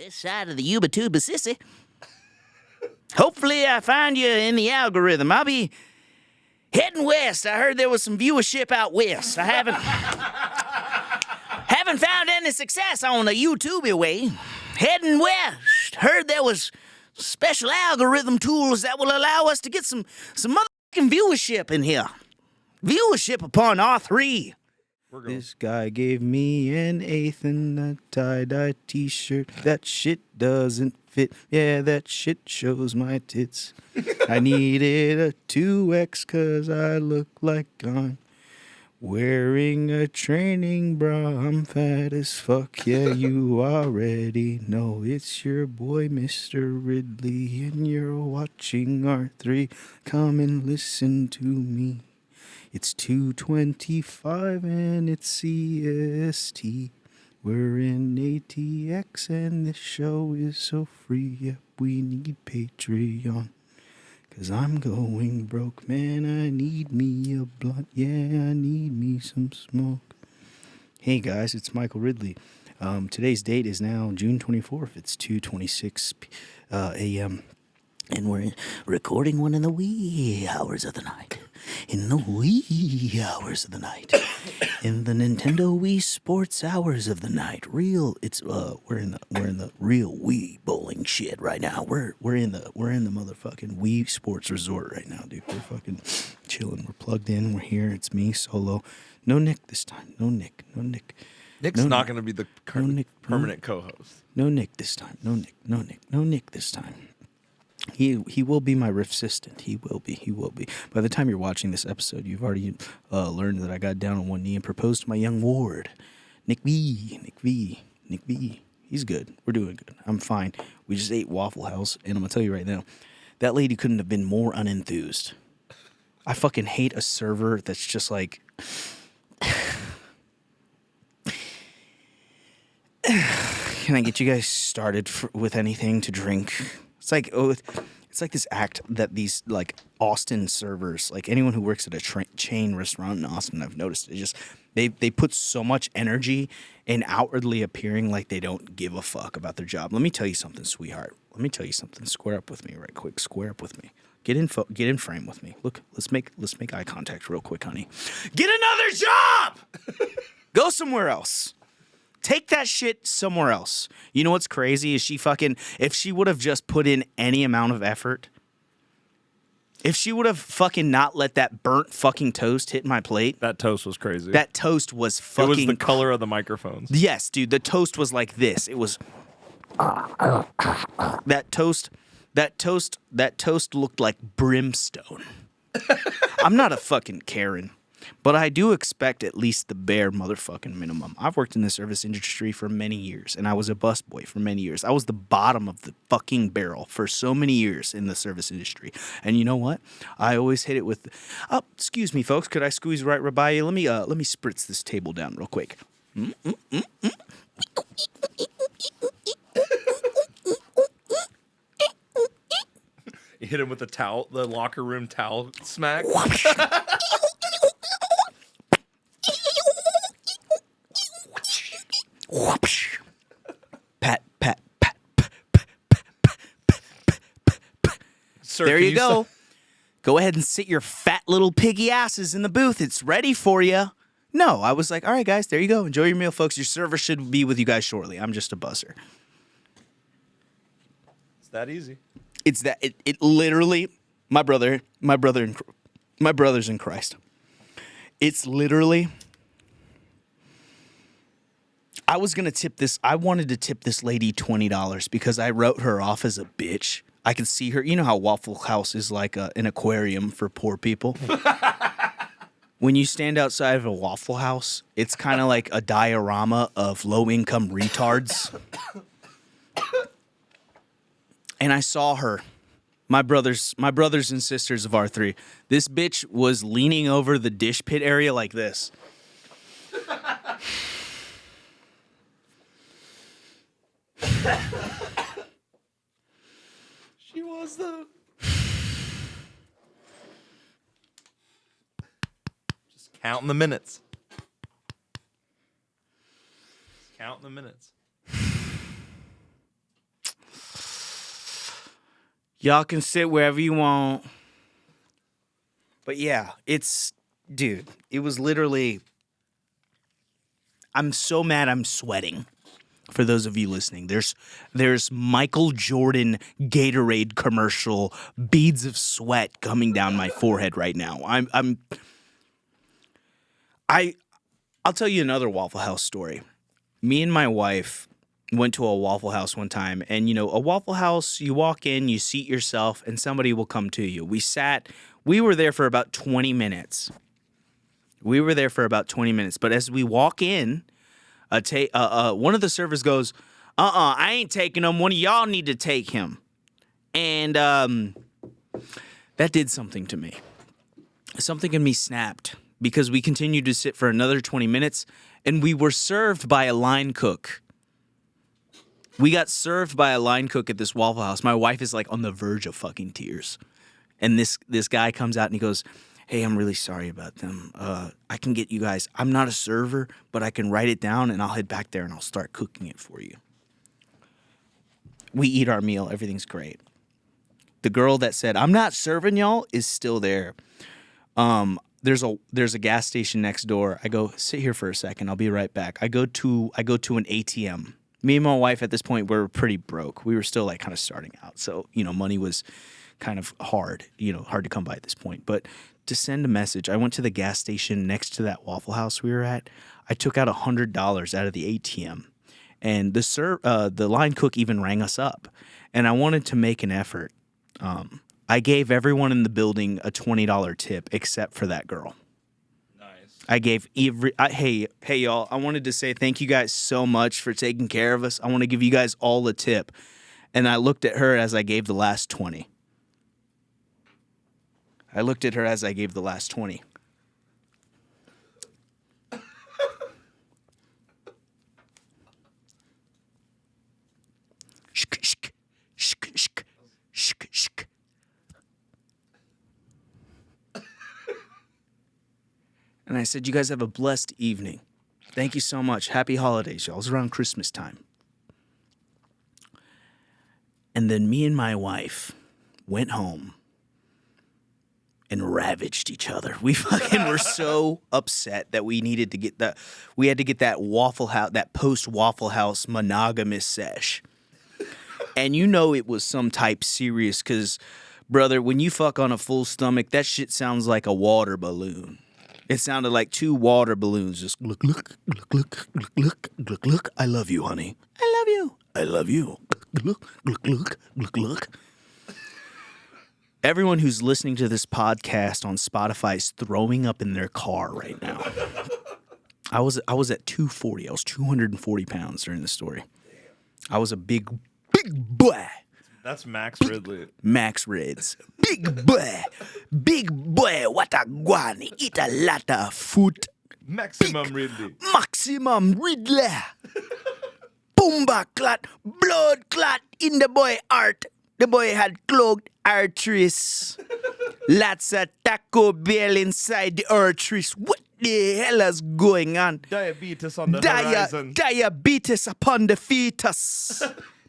this side of the Yuba Tuba Sissy. Hopefully I find you in the algorithm. I'll be heading west. I heard there was some viewership out west. I haven't found any success on the YouTube way. Heading west. Heard there was special algorithm tools that will allow us to get some motherfucking viewership in here. Viewership upon R3. This guy gave me an eighth in a tie-dye t-shirt. That shit doesn't fit. Yeah, that shit shows my tits. I needed a 2X cause I look like I'm wearing a training bra. I'm fat as fuck. Yeah, you already know. It's your boy, Mr. Ridley, and you're watching R3. Come and listen to me. It's 2:25 and it's CST. We're in ATX and this show is so free. Yep, we need Patreon. Cause I'm going broke, man. I need me a blunt. Yeah, I need me some smoke. Hey guys, it's Michael Ridley. Today's date is now June 24th. It's 2:26 a.m. And we're recording one in the wee hours of the night. In the wee hours of the night. In the Nintendo Wii Sports hours of the night. We're in the real Wii bowling shit right now. We're in the motherfucking Wii Sports Resort right now, dude. We're fucking chilling. We're plugged in. We're here. It's me solo. No Nick this time. No Nick. Nick's not going to be the permanent co-host. No Nick this time. No Nick this time. He will be my riff assistant. He will be. By the time you're watching this episode, you've already learned that I got down on one knee and proposed to my young ward, Nick V. He's good. We're doing good. I'm fine. We just ate Waffle House, and I'm going to tell you right now, that lady couldn't have been more unenthused. I fucking hate a server that's just like... Can I get you guys started with anything to drink? It's like this act that these like Austin servers, like anyone who works at a chain restaurant in Austin, I've noticed it just they put so much energy in outwardly appearing like they don't give a fuck about their job. Let me tell you something, sweetheart. Let me tell you something. Square up with me, right quick. Square up with me. Get in frame with me. Look, let's make eye contact real quick, honey. Get another job. Go somewhere else. Take that shit somewhere else. You know what's crazy is if she would have just put in any amount of effort, if she would have fucking not let that burnt fucking toast hit my plate. That toast was crazy. That toast was fucking... It was the color of the microphones. Yes, dude. The toast was like this. It was... That toast looked like brimstone. I'm not a fucking Karen. But I do expect at least the bare motherfucking minimum. I've worked in the service industry for many years, and I was a busboy for many years. I was the bottom of the fucking barrel for so many years in the service industry. And you know what? I always hit it with, excuse me, folks, could I squeeze right by you? Let me spritz this table down real quick. You hit him with the towel, the locker room towel smack. Pat. Sir, There you go. Go ahead and sit your fat little piggy asses in the booth. It's ready for you. No, I was like, all right, guys, there you go. Enjoy your meal, folks. Your server should be with you guys shortly. I'm just a buzzer. It's that easy. It's that it literally, my brothers in Christ. It's literally. I wanted to tip this lady $20 because I wrote her off as a bitch. I could see her. You know how Waffle House is like an aquarium for poor people? When you stand outside of a Waffle House, it's kind of like a diorama of low-income retards. And I saw her. My brothers and sisters of R3. This bitch was leaning over the dish pit area like this. She was though. Just counting the minutes. Counting the minutes. Y'all can sit wherever you want. But yeah, dude, it was literally, I'm so mad I'm sweating. For those of you listening, there's Michael Jordan Gatorade commercial beads of sweat coming down my forehead right now. I'll tell you another Waffle House story. Me and my wife went to a Waffle House one time, and a Waffle House, you walk in, you seat yourself, and somebody will come to you. We were there for about 20 minutes. But as we walk in, one of the servers goes, I ain't taking him. One of y'all need to take him. And that did something to me. Something in me snapped because we continued to sit for another 20 minutes, and we were served by a line cook. We got served by a line cook at this Waffle House. My wife is like on the verge of fucking tears. And this guy comes out and he goes, hey, I'm really sorry about them. I can get you guys. I'm not a server, but I can write it down and I'll head back there and I'll start cooking it for you. We eat our meal. Everything's great. The girl that said, I'm not serving y'all is still there. There's a gas station next door. I go, sit here for a second. I'll be right back. I go to an ATM. Me and my wife at this point were pretty broke. We were still like kind of starting out. So, money was kind of hard to come by at this point. But to send a message, I went to the gas station next to that Waffle House we were at. I took out $100 out of the ATM, and the line cook even rang us up. And I wanted to make an effort. I gave everyone in the building a $20 tip except for that girl. Nice. I gave hey y'all, I wanted to say thank you guys so much for taking care of us. I want to give you guys all a tip. And I looked at her as I gave the last 20. And I said, you guys have a blessed evening. Thank you so much. Happy holidays, y'all. It was around Christmas time. And then me and my wife went home and ravaged each other. We fucking were so upset that we had to get that Waffle House, that post Waffle House monogamous sesh. And it was some type serious, because, brother, when you fuck on a full stomach, that shit sounds like a water balloon. It sounded like two water balloons just look, I love you, honey. I love you. Look. Everyone who's listening to this podcast on Spotify is throwing up in their car right now. I was at 240. I was 240 pounds during the story. I was a big boy. That's Max Ridley. Max Rids. Big boy, what a guani. Eat a lot of food. Maximum Ridley. Maximum Ridley. Boomba clot, blood clot in the boy heart. The boy had clogged arteries. Lots of Taco Bell inside the arteries. What the hell is going on? Diabetes on the horizon. Diabetes upon the fetus.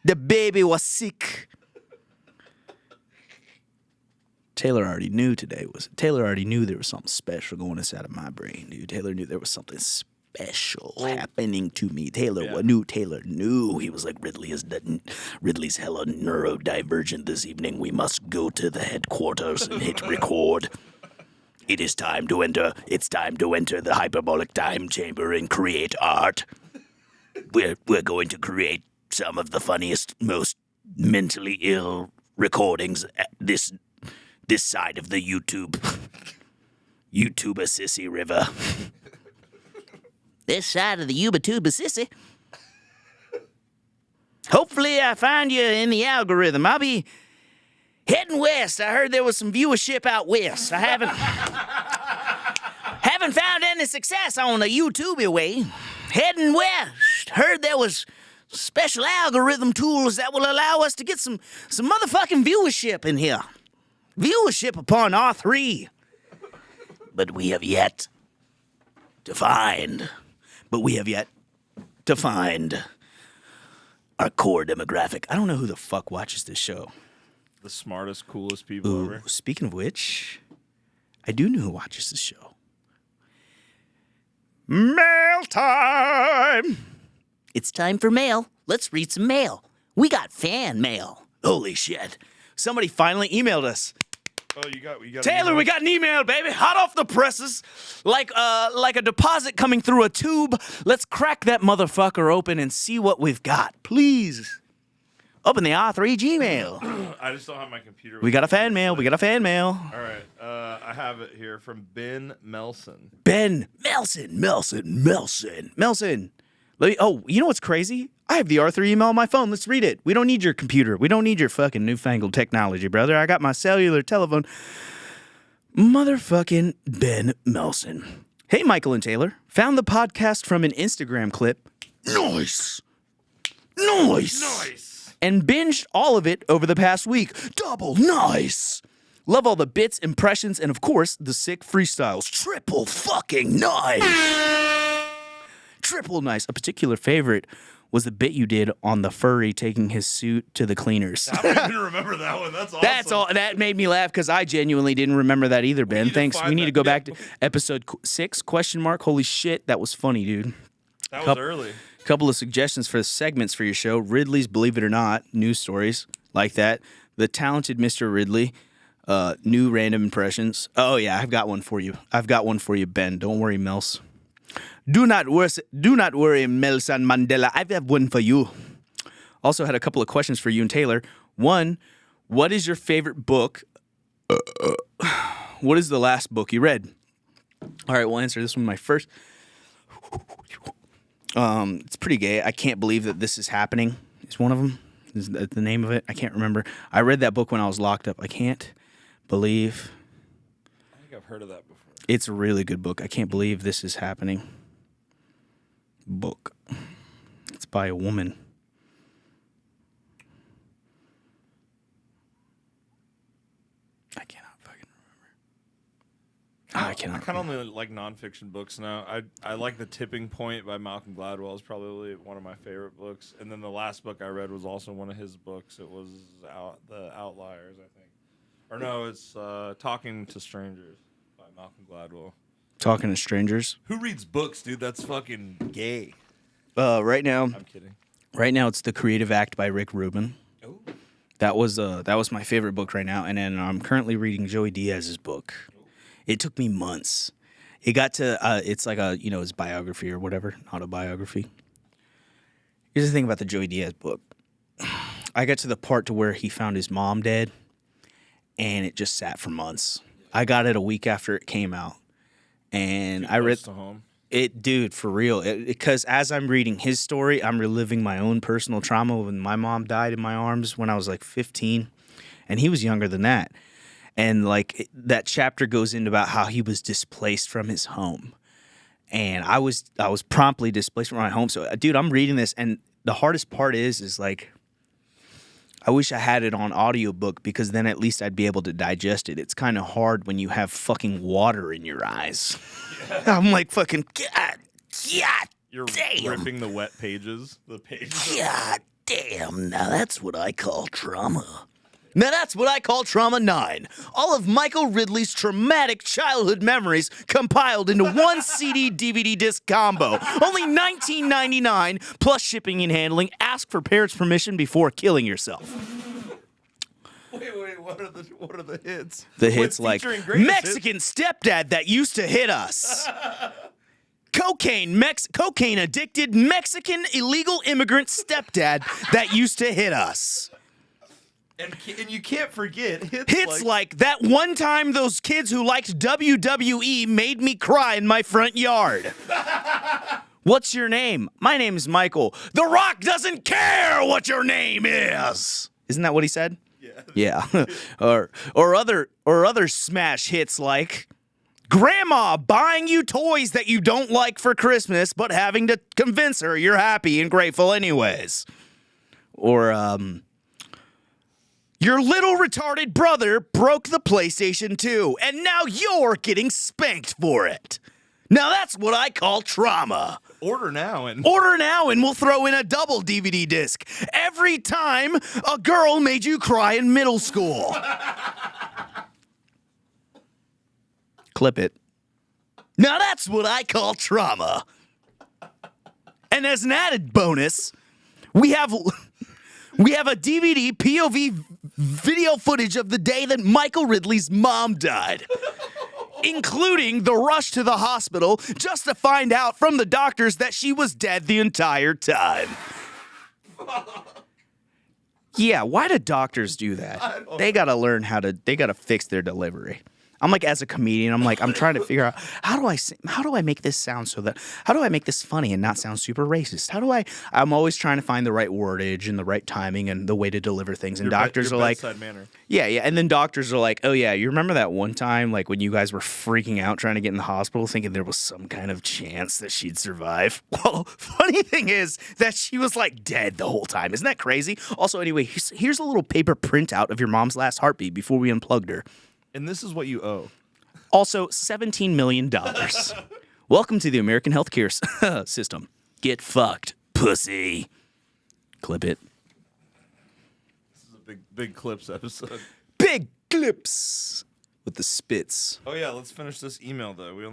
The baby was sick. Taylor already knew there was something special going inside of my brain, dude. Taylor knew there was something special happening to me. Taylor knew. He was like, Ridley's hella neurodivergent this evening. We must go to the headquarters and hit record. It's time to enter the hyperbolic time chamber and create art. We're going to create some of the funniest, most mentally ill recordings at this side of the YouTuber Sissy River. This side of the Ubatuba Sissy. Hopefully I find you in the algorithm. I'll be heading west. I heard there was some viewership out west. I haven't found any success on the YouTube way. Heading west. Heard there was special algorithm tools that will allow us to get some motherfucking viewership in here. Viewership upon R3. But we have yet to find our core demographic. I don't know who the fuck watches this show. the smartest, coolest people ever. Speaking of which, I do know who watches the show. Mail time! It's time for mail. Let's read some mail. We got fan mail. Holy shit. Somebody finally emailed us. Oh, you got Taylor, we got an email, baby. Hot off the presses. Like a deposit coming through a tube. Let's crack that motherfucker open and see what we've got. Please. Open the R3 Gmail. I just don't have my computer. We got a fan mail. We got a fan mail. All right. I have it here from Ben Melson. Ben Melson. You know what's crazy? I have the R3 email on my phone. Let's read it. We don't need your computer. We don't need your fucking newfangled technology, brother. I got my cellular telephone. Motherfucking Ben Melson. Hey, Michael and Taylor. Found the podcast from an Instagram clip. Nice. And binged all of it over the past week. Double nice. Love all the bits, impressions, and of course, the sick freestyles. Triple fucking nice. Triple nice. A particular favorite was the bit you did on the furry taking his suit to the cleaners. I don't even remember that one. That's awesome. That's all. That made me laugh because I genuinely didn't remember that either, Ben. Thanks. We need to go back to episode 6, ? Holy shit, that was funny, dude. That was early. Couple of suggestions for segments for your show. Ridley's Believe It or Not, news stories like that. The Talented Mr. Ridley, new random impressions. Oh, yeah, I've got one for you. Ben. Don't worry, Mels. Do not worry, Nelson Mandela. I have one for you. Also had a couple of questions for you and Taylor. One, what is your favorite book? What is the last book you read? All right, we'll answer this one. My first. It's pretty gay. I Can't Believe That This Is Happening. Is one of them. Is the name of it? I can't remember. I read that book when I was locked up. I can't believe. I think I've heard of that before. It's a really good book. I Can't Believe This Is Happening. Book. It's by a woman. I cannot fucking remember. I cannot. I kind of only like nonfiction books now. I like The Tipping Point by Malcolm Gladwell. Is probably one of my favorite books. And then the last book I read was also one of his books. It was The Outliers, I think. Or no, it's Talking to Strangers by Malcolm Gladwell. Talking to Strangers. Who reads books, dude? That's fucking gay. Right now. I'm kidding. Right now, it's The Creative Act by Rick Rubin. Oh. That was my favorite book right now, and then I'm currently reading Joey Diaz's book. It took me months. It got to it's like a his biography or whatever, autobiography. Here's the thing about the Joey Diaz book. I got to the part to where he found his mom dead, and it just sat for months. I got it a week after it came out, and I read to home. it, dude, for real. Because as I'm reading his story, I'm reliving my own personal trauma when my mom died in my arms when I was like 15, and he was younger than that. And like that chapter goes into about how he was displaced from his home, and I was promptly displaced from my home. So, dude, I'm reading this, and the hardest part is like, I wish I had it on audiobook because then at least I'd be able to digest it. It's kind of hard when you have fucking water in your eyes. Yeah. I'm like fucking God You're damn. ripping the wet pages. The pages. God damn. Now that's what I call trauma. Now that's what I call Trauma 9. All of Michael Ridley's traumatic childhood memories compiled into one CD DVD disc combo. Only $19.99 plus shipping and handling. Ask for parents' permission before killing yourself. Wait, what are the hits? The hits like greatest Mexican stepdad that used to hit us. Cocaine addicted Mexican illegal immigrant stepdad that used to hit us. And you can't forget Hits like that one time those kids who liked WWE made me cry in my front yard. What's your name? My name is Michael. The Rock doesn't care what your name is. Isn't that what he said? Yeah. or other smash hits like Grandma buying you toys that you don't like for Christmas, but having to convince her you're happy and grateful anyways. Or your little retarded brother broke the PlayStation 2, and now you're getting spanked for it. Now that's what I call trauma. Order now and Order now and we'll throw in a double DVD disc every time a girl made you cry in middle school. Clip it. Now that's what I call trauma. And as an added bonus, we have a DVD POV video footage of the day that Michael Ridley's mom died, including the rush to the hospital just to find out from the doctors that she was dead the entire time. Yeah, why do doctors do that? They gotta learn they gotta fix their delivery. I'm like, as a comedian, I'm trying to figure out how do I make this sound how do I make this funny and not sound super racist? I'm always trying to find the right wordage and the right timing and the way to deliver things. And doctors are like, manner. yeah. And then doctors are like, oh yeah, you remember that one time, like when you guys were freaking out trying to get in the hospital thinking there was some kind of chance that she'd survive? Well, funny thing is that she was like dead the whole time. Isn't that crazy? Also, anyway, here's a little paper printout of your mom's last heartbeat before we unplugged her. And this is what you owe. Also, $17 million. Welcome to the American healthcare system. Get fucked, pussy. Clip it. This is a big clips episode. Big clips with the spits. Oh yeah, let's finish this email though. We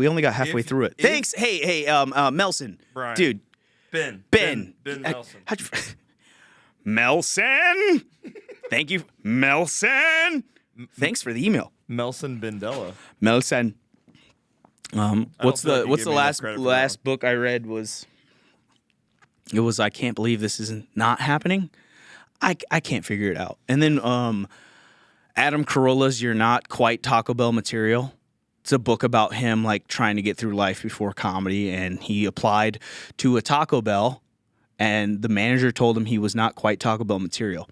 only got halfway through it. Thanks. Hey, Melson. Brian. Dude. Ben Melson. How'd you... Melson. Thank you, Melson. Thanks for the email. Melson Bindella. Melson. What's feel like the you gave me enough credit for that last book I read was I can't believe this is not happening. I can't figure it out. And then Adam Carolla's You're Not Quite Taco Bell Material. It's a book about him like trying to get through life before comedy, and he applied to a Taco Bell and the manager told him he was not quite Taco Bell material.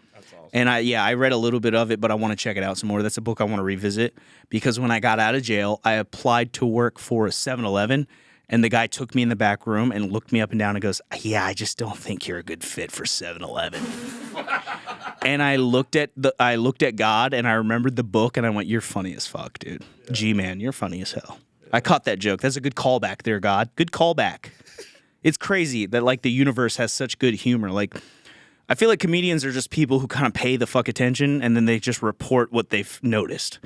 And I read a little bit of it, but I want to check it out some more. That's a book I want to revisit because when I got out of jail, I applied to work for a 7-Eleven, and the guy took me in the back room and looked me up and down and goes, "Yeah, I just don't think you're a good fit for 7-Eleven." And I looked at God and I remembered the book and I went, "You're funny as fuck, dude. Yeah. G-man, you're funny as hell." Yeah. I caught that joke. That's a good callback there, God. Good callback. It's crazy that like the universe has such good humor. Like, I feel like comedians are just people who kind of pay the fuck attention and then they just report what they've noticed.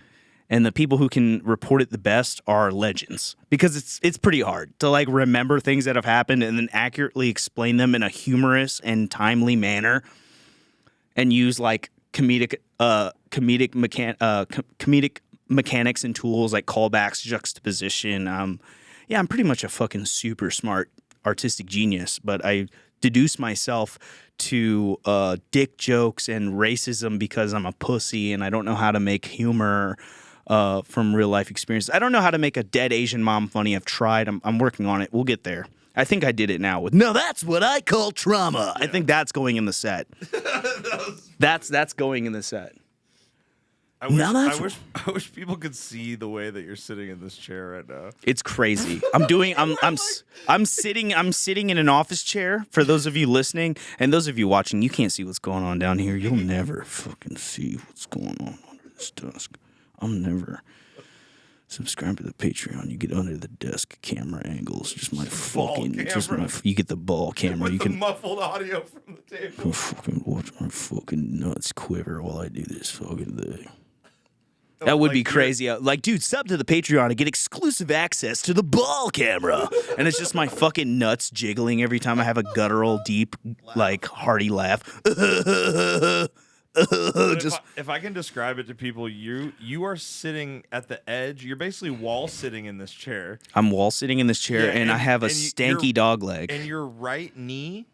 And the people who can report it the best are legends because it's pretty hard to like remember things that have happened and then accurately explain them in a humorous and timely manner and use like comedic mechanics and tools like callbacks, juxtaposition. I'm pretty much a fucking super smart artistic genius, but I deduce myself to dick jokes and racism because I'm a pussy and I don't know how to make humor from real life experience. I don't know how to make a dead Asian mom funny. I've tried. I'm working on it. We'll get there. I think I did it now with "No, that's what I call trauma." Yeah. I think that's going in the set. That's going in the set. I wish people could see the way that you're sitting in this chair right now. It's crazy. I'm sitting in an office chair. For those of you listening and those of you watching, you can't see what's going on down here. You'll never fucking see what's going on under this desk. I'm never subscribe to the Patreon. You get under the desk camera angles. You get the ball camera. With the muffled audio from the table. I'll fucking watch my fucking nuts quiver while I do this fucking thing. That would be crazy. Like, dude, sub to the Patreon and get exclusive access to the ball camera. And it's just my fucking nuts jiggling every time I have a guttural, deep, like, hearty laugh. If I can describe it to people, you are sitting at the edge. You're basically wall sitting in this chair. I'm wall sitting in this chair, and I have a stanky dog leg. And your right knee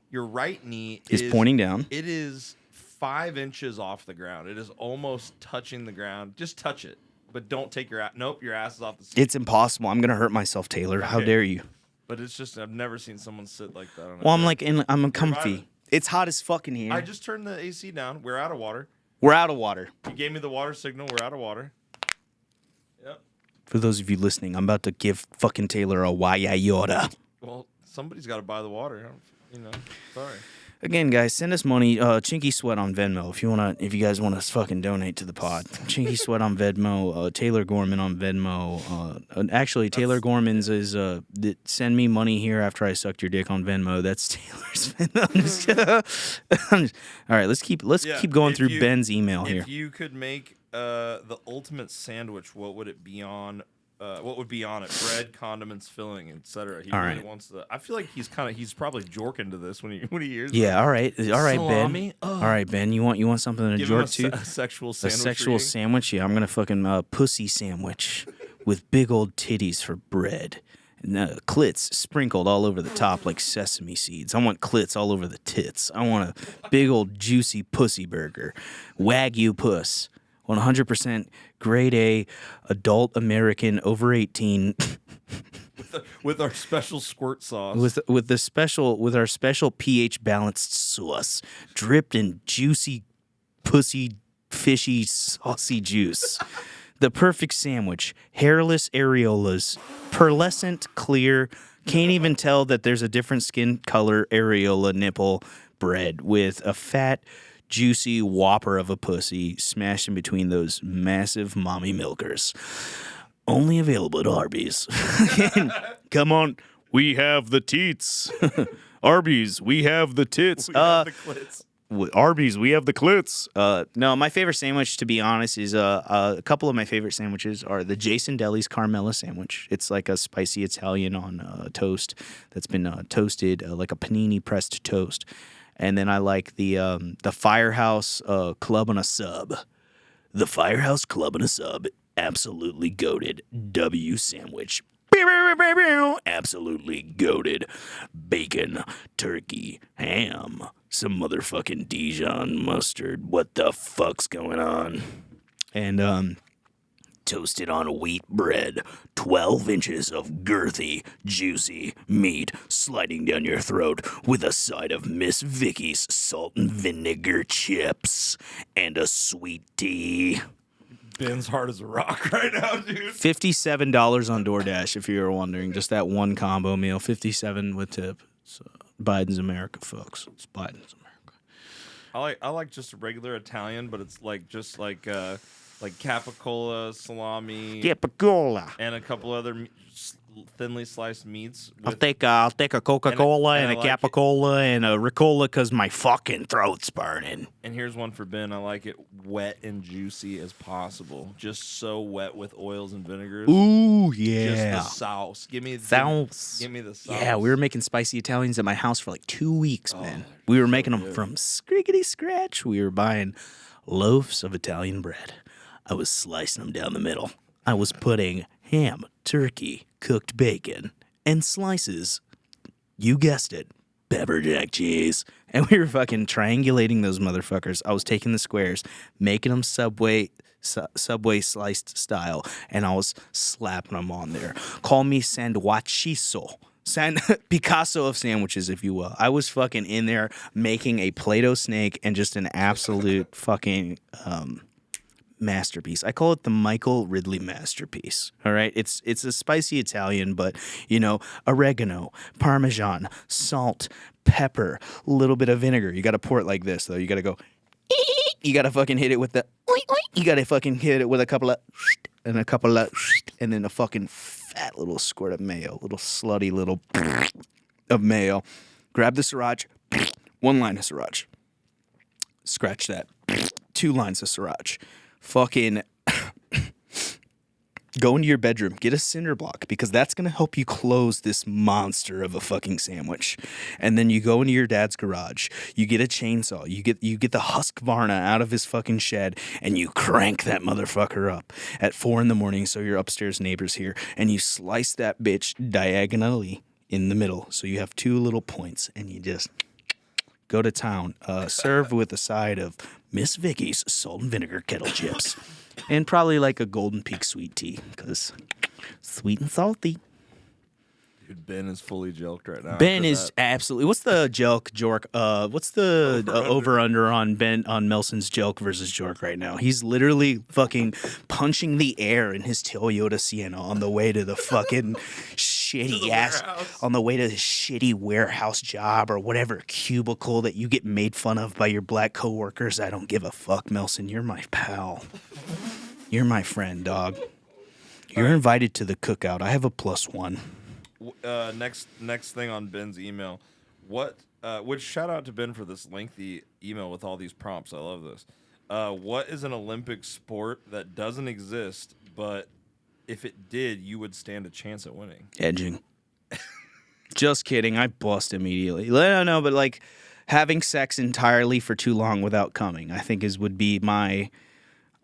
is pointing down. It is 5 inches off the ground. It is almost touching the ground. Just touch it, but don't take your ass. Nope, your ass is off the seat. It's impossible. I'm gonna hurt myself, Taylor. Okay. How dare you? But it's just I've never seen someone sit like that. Well, I'm comfy. It's hot as fuck in here. I just turned the AC down. We're out of water. You gave me the water signal. We're out of water. Yep. For those of you listening, I'm about to give fucking Taylor a waya yoda. Well, somebody's got to buy the water. Sorry. Again, guys, send us money. Chinky Sweat on Venmo if you guys wanna fucking donate to the pod. Chinky Sweat on Venmo. Taylor Gorman on Venmo. Actually, Taylor Gorman's is send me money here after I sucked your dick on Venmo. That's Taylor's Venmo. All right, let's keep going through Ben's email here. If you could make the ultimate sandwich, what would it be on? What would be on it? Bread, condiments, filling, etc. He really wants the. I feel like he's probably jorking to this when he hears. Yeah, all right, salami? Ben. All right, Ben. You want something to Give jork him to? a sexual sandwich. A sexual sandwich? Yeah, I'm gonna fucking pussy sandwich with big old titties for bread. And clits sprinkled all over the top like sesame seeds. I want clits all over the tits. I want a big old juicy pussy burger. Wagyu puss. 100% grade A, adult American, over 18. with our special squirt sauce. With our special pH balanced sauce, dripped in juicy, pussy, fishy, saucy juice. The perfect sandwich. Hairless areolas, pearlescent, clear. Can't even tell that there's a different skin color areola nipple bread with a fat, juicy whopper of a pussy smashed in between those massive mommy milkers. Only available at Arby's. Come on, we have the teats. Arby's, we have the tits. We have the clits. Arby's, we have the clits. No, my favorite sandwich, to be honest, is a couple of my favorite sandwiches are the Jason Deli's Carmella sandwich. It's like a spicy Italian on toast that's been toasted, like a panini pressed toast. And then I like the Firehouse Club on a Sub. The Firehouse Club on a Sub, absolutely goated. W sandwich. Absolutely goated. Bacon, turkey, ham, some motherfucking Dijon mustard. What the fuck's going on? And toasted on wheat bread, 12 inches of girthy, juicy meat sliding down your throat with a side of Miss Vicky's salt and vinegar chips and a sweet tea. Ben's hard as a rock right now, dude. $57 on DoorDash, if you were wondering. Just that one combo meal, $57 with tip. So Biden's America, folks. It's Biden's America. I like just a regular Italian, but it's like just like capicola, salami, Capicola. and a couple other thinly sliced meats. I'll take a Coca-Cola and a like Capicola and a Ricola because my fucking throat's burning. And here's one for Ben. I like it wet and juicy as possible. Just so wet with oils and vinegars. Ooh, yeah. Just the sauce. Give me the sauce. Give me the sauce. Yeah, we were making spicy Italians at my house for like 2 weeks, man. We were making them from scriggity scratch. We were buying loaves of Italian bread. I was slicing them down the middle. I was putting ham, turkey, cooked bacon, and slices. You guessed it. Pepper jack cheese. And we were fucking triangulating those motherfuckers. I was taking the squares, making them Subway sliced style, and I was slapping them on there. Call me sandwichizo. Picasso of sandwiches, if you will. I was fucking in there making a Play-Doh snake and just an absolute fucking masterpiece. I call it the Michael Ridley masterpiece. All right, it's a spicy Italian, but oregano, Parmesan, salt, pepper, a little bit of vinegar. You got to pour it like this though. You got to go. You got to fucking hit it with the. You got to fucking hit it with a couple of and then a fucking fat little squirt of mayo, little slutty little of mayo. Grab the sriracha, 1 line of sriracha. Scratch that. 2 lines of sriracha. Fucking go into your bedroom, get a cinder block, because that's going to help you close this monster of a fucking sandwich. And then you go into your dad's garage, you get a chainsaw, you get the Husqvarna out of his fucking shed, and you crank that motherfucker up at 4 a.m. so your upstairs neighbors hear, and you slice that bitch diagonally in the middle. So you have 2 little points, and you just go to town. Serve with a side of Miss Vicky's salt and vinegar kettle chips. And probably like a Golden Peak sweet tea, because sweet and salty. Dude, Ben is fully joked right now. Ben after is that. absolutely. What's the Jork? What's the over under on Melson's Jelk versus Jork right now? He's literally fucking punching the air in his Toyota Sienna on the way to the fucking shitty ass, warehouse. on the way to the shitty warehouse job or whatever cubicle that you get made fun of by your black coworkers. I don't give a fuck, Melson. You're my pal. You're my friend, dog. You're invited to the cookout. I have a +1. Next thing on Ben's email, which shout out to Ben for this lengthy email with all these prompts. I love this. What is an Olympic sport that doesn't exist, but if it did, you would stand a chance at winning? Edging. Just kidding. I bust immediately. No, but like having sex entirely for too long without coming, I think would be my.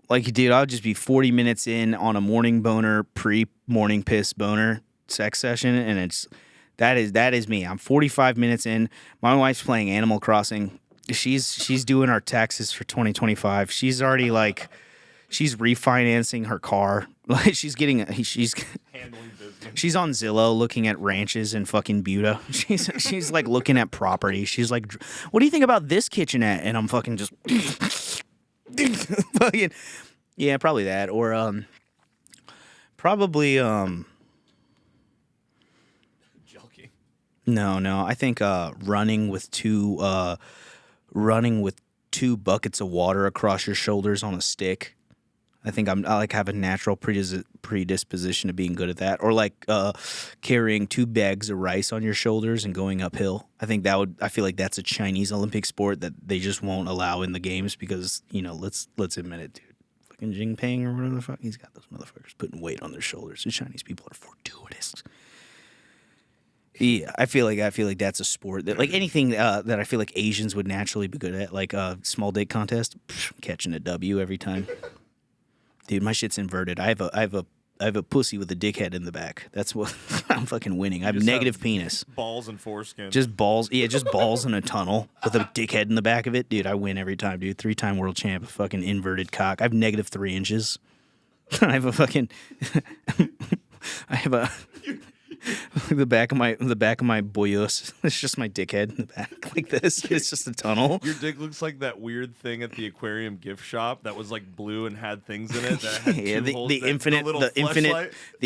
Like, dude, I'll just be 40 minutes in on a morning boner, pre-morning piss boner sex session, and that is me. I'm 45 minutes in. My wife's playing Animal Crossing. She's doing our taxes for 2025. She's already she's refinancing her car. Like she's handling business. She's on Zillow looking at ranches in fucking Buda. She's like looking at property. She's like, what do you think about this kitchenette? And I'm fucking just. Fucking, yeah, probably that, or probably Joking. No. I think running with two buckets of water across your shoulders on a stick. I think I have a natural predisposition to being good at that, or carrying 2 bags of rice on your shoulders and going uphill. I feel like that's a Chinese Olympic sport that they just won't allow in the games because let's admit it, dude. Fucking Jinping or whatever the fuck, he's got those motherfuckers putting weight on their shoulders. The Chinese people are fortuitous. Yeah, I feel like that's a sport that anything that I feel like Asians would naturally be good at, like a small dick contest, catching a W every time. Dude, my shit's inverted. I have a pussy with a dickhead in the back. That's what I'm fucking winning. I have negative penis. Balls and foreskin. Just balls. Yeah, just balls in a tunnel with a dickhead in the back of it. Dude, I win every time, dude. 3-time world champ, fucking inverted cock. I have -3 inches. I have a fucking the back of my boyos. It's just my dickhead in the back like this. It's just a tunnel. Your dick looks like that weird thing at the aquarium gift shop that was like blue and had things in it. That had two holes the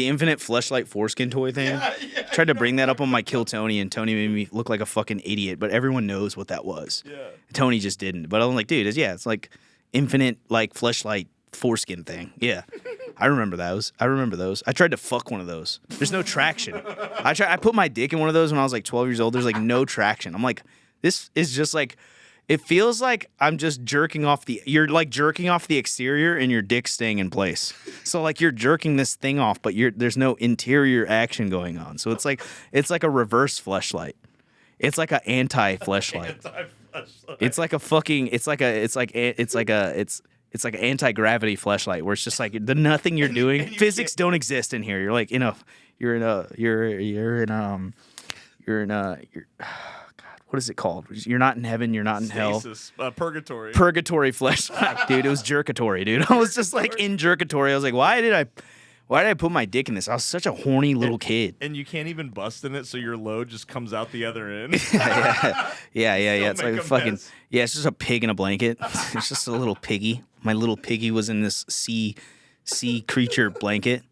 infinite fleshlight foreskin toy thing. Yeah, Tried to bring that up on my Kill Tony, and Tony made me look like a fucking idiot. But everyone knows what that was. Yeah. Tony just didn't. But I'm like, dude, it's like infinite fleshlight foreskin thing. Yeah. I remember those. I tried to fuck one of those. There's no traction. I put my dick in one of those when I was like 12 years old. There's like no traction. I'm like, this is just like, it feels like I'm just jerking off you're like jerking off the exterior and your dick's staying in place. So like you're jerking this thing off, but there's no interior action going on. So it's like a reverse fleshlight. It's like an anti-fleshlight. It's like a fucking, it's like an anti-gravity fleshlight where it's just like the nothing you're doing. Physics don't exist in here. You're like what is it called? You're not in heaven. You're not in Stasis, hell. Purgatory. Purgatory fleshlight, dude. It was jerkatory, dude. I was just like in jerkatory. I was like, why did I put my dick in this? I was such a horny little kid. And you can't even bust in it, so your load just comes out the other end. Yeah. It's like a fucking mess. yeah. It's just a pig in a blanket. It's just a little piggy. My little piggy was in this sea creature blanket.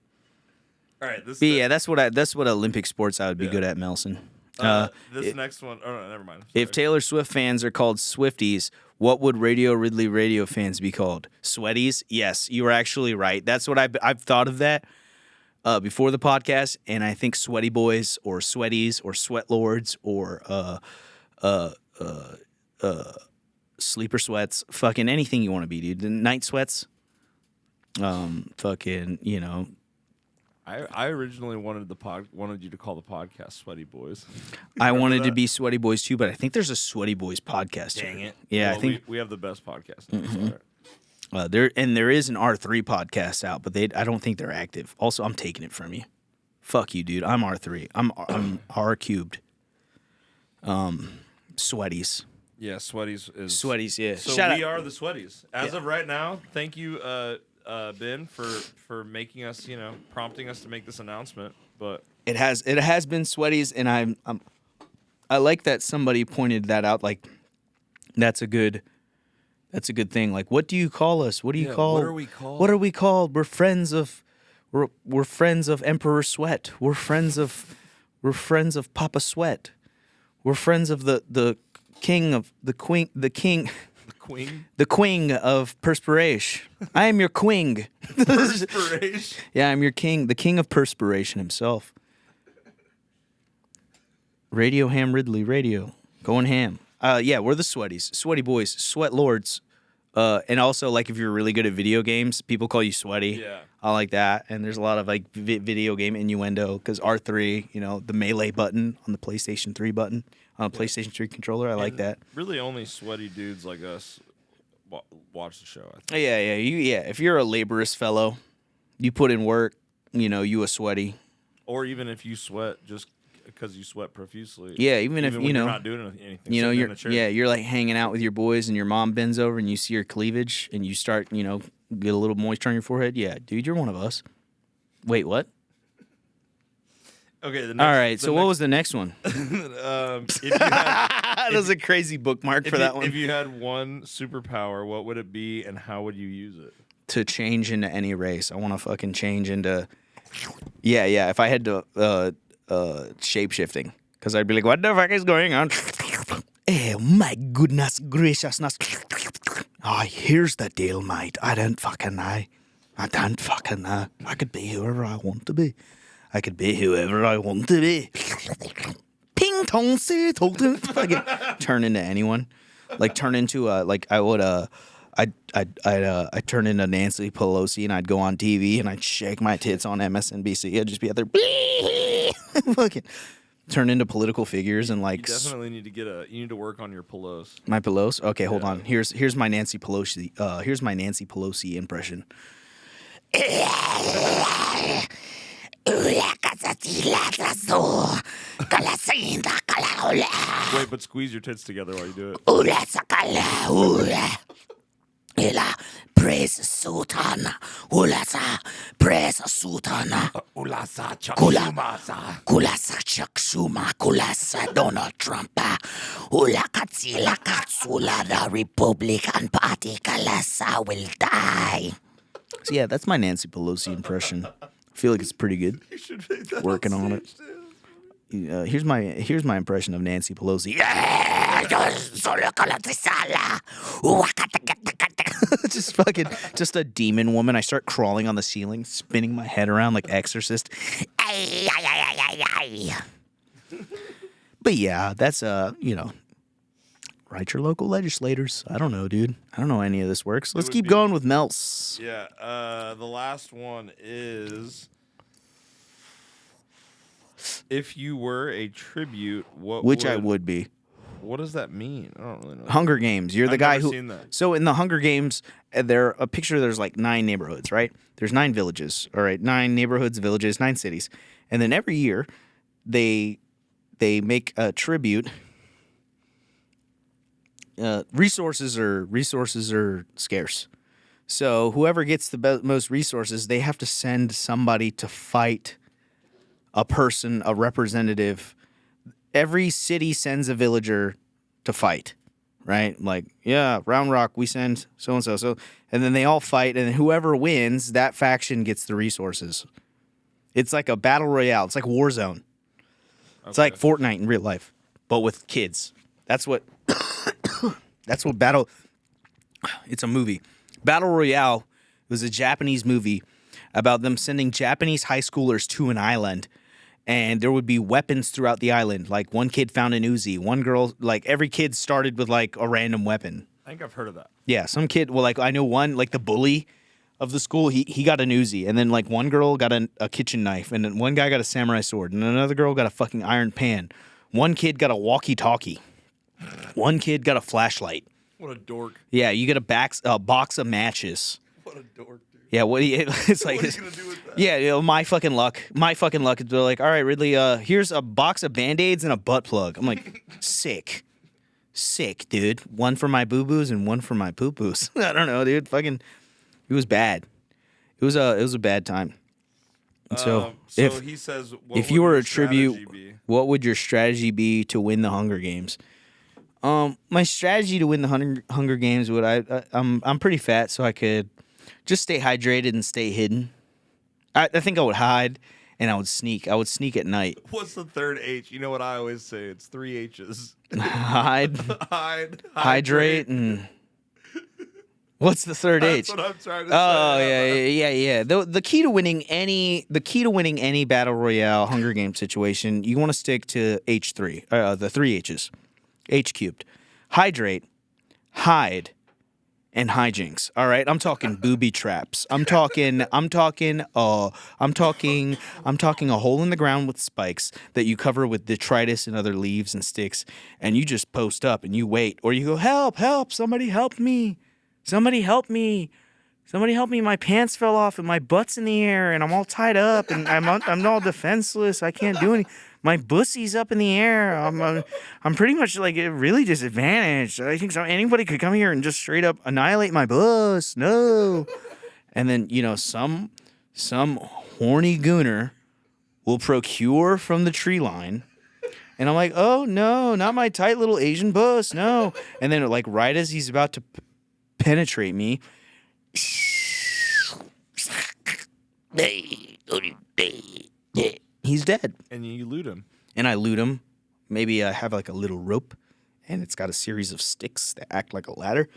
All right. That's what Olympic sports I would be good at, Melson. Next one. Oh no, never mind. If Taylor Swift fans are called Swifties, what would Ridley radio fans be called? Sweaties? Yes, you were actually right. That's what I've thought of that before the podcast, and I think Sweaty Boys or Sweaties or Sweat Lords or Sleeper Sweats, fucking anything you want to be, dude. The Night Sweats, fucking, I originally wanted you to call the podcast "Sweaty Boys." I wanted to be Sweaty Boys too, but I think there's a Sweaty Boys podcast. Dang here. it! Yeah, well, I think we have the best podcast. Mm-hmm. There is an R3 podcast out, but I don't think they're active. Also, I'm taking it from you. Fuck you, dude. I'm R3. I'm R cubed. Sweaties. Yeah, Sweaties is Sweaties. Yeah. So Shout we out. are the Sweaties as of right now. Thank you, Ben, for making us, prompting us to make this announcement. But It has been sweaties, and I like that somebody pointed that out. Like, that's a good thing. Like, what do you call us? What do you call? What are we called? What are we called? We're friends of Emperor Sweat. We're friends of Papa Sweat. We're friends of the king of the queen. Queen? The queen of perspiration. I am your queen. Perspiration. Yeah, I'm your king, the king of perspiration himself. Radio Ham Ridley, radio. Going ham. Yeah, we're the sweaties. Sweaty boys, sweat lords. And also, like, if you're really good at video games, people call you sweaty. Yeah. I like that. And there's a lot of, like, video game innuendo, because R3, you know, the melee button on the PlayStation 3 button, on a PlayStation 3 controller, I like that. Really only sweaty dudes like us watch the show, I think. Yeah. If you're a laborious fellow, you put in work, you know, you a sweaty. Or even if you sweat just because you sweat profusely. Yeah, even if, when you know, you're not doing anything. you know, sitting in the chair. you're like hanging out with your boys, and your mom bends over and you see her cleavage, and you start, you know, get a little moisture on your forehead. Yeah, dude, you're one of us. Wait, what? Okay. All right. So what was the next one? If you had, That was a crazy bookmark for that one. If you had one superpower, what would it be, and how would you use it? To change into any race, I want to fucking change into. Yeah. If I had to shape shifting, because I'd be like, what the fuck is going on? Oh my goodness graciousness! Oh, here's the deal, mate. I don't fucking know. I could be whoever I want to be. Ping tong si tong tong. Fucking turn into anyone. Like, turn into like I would I'd turn into Nancy Pelosi, and I'd go on TV and I'd shake my tits on MSNBC. I'd just be out there, fucking turn into political figures and like. You definitely need to you need to work on your pillows. My pillows. Okay, hold on. Here's my Nancy Pelosi. Here's my Nancy Pelosi impression. Wait, but squeeze your tits together while you do it. Praise Sultana, Ulasa, praise Sultana, Ulasa Kulasa Chakshuma, Kulasa Donald Trump, Ulakatsila Katsula, the Republican Party, Kalasa will die. So yeah, that's my Nancy Pelosi impression. I feel like it's pretty good. You should make that Working on it. Here's my impression of Nancy Pelosi. just a demon woman. I start crawling on the ceiling, spinning my head around like Exorcist. But yeah, that's you know, write your local legislators. I don't know, dude. I don't know how any of this works. Let's keep going with Melts. Yeah. The last one is, if you were a tribute, I would be. What does that mean? I don't really know. Hunger Games. You're the I've guy never who. seen that. So in the Hunger Games, there's like 9 neighborhoods, right? There's 9 villages. All right, 9 neighborhoods, villages, 9 cities, and then every year, they make a tribute. Resources are scarce, so whoever gets the most resources, they have to send somebody to fight a person, a representative. Every city sends a villager to fight, right? Like, yeah, Round Rock, we send so-and-so. And then they all fight, and whoever wins, that faction gets the resources. It's like a battle royale. It's like Warzone. Okay. It's like Fortnite in real life, but with kids. That's what it's a movie. Battle Royale was a Japanese movie about them sending Japanese high schoolers to an island, and there would be weapons throughout the island. Like, one kid found an Uzi. One girl, like, every kid started with, like, a random weapon. I think I've heard of that. Yeah, some kid, well, like, I know one, like, the bully of the school, he got an Uzi. And then, like, one girl got a kitchen knife. And then one guy got a samurai sword. And another girl got a fucking iron pan. One kid got a walkie-talkie. One kid got a flashlight. What a dork. Yeah, you get a box of matches. What a dork, dude. Yeah, it's like, What are you gonna do with that? Yeah, you know, my fucking luck. They're like, all right, Ridley, here's a box of Band-Aids and a butt plug. I'm like, sick, dude. One for my boo-boos and one for my poo-poos. I don't know, dude. Fucking, it was bad. It was a bad time. So, So if he says, if would you were your a tribute, strategy be? what would your strategy be to win the Hunger Games? My strategy to win the Hunger Games would I'm pretty fat, so I could just stay hydrated and stay hidden. I think I would hide and I would sneak. I would sneak at night. What's the third H? You know what I always say? It's 3 H's. Hide, Hide, hydrate, and what's the third H? That's what I'm trying to Oh say. yeah. The key to winning any battle royale Hunger Game situation, you want to stick to H3, the 3 H's, H cubed, hydrate, hide, and hijinks. All right, I'm talking booby traps. I'm talking a hole in the ground with spikes that you cover with detritus and other leaves and sticks, and you just post up and you wait, or you go, help, somebody help me. Somebody help me. Somebody help me. My pants fell off and my butt's in the air and I'm all tied up and I'm all defenseless. I can't do anything. My pussy's up in the air. I'm pretty much like really disadvantaged. I think anybody could come here and just straight up annihilate my bus. No. And then, some horny gooner will procure from the tree line. And I'm like, oh no, not my tight little Asian bus. No. And then like right as he's about to penetrate me, he's dead. And you loot him. And I loot him. Maybe I have like a little rope, and it's got a series of sticks that act like a ladder.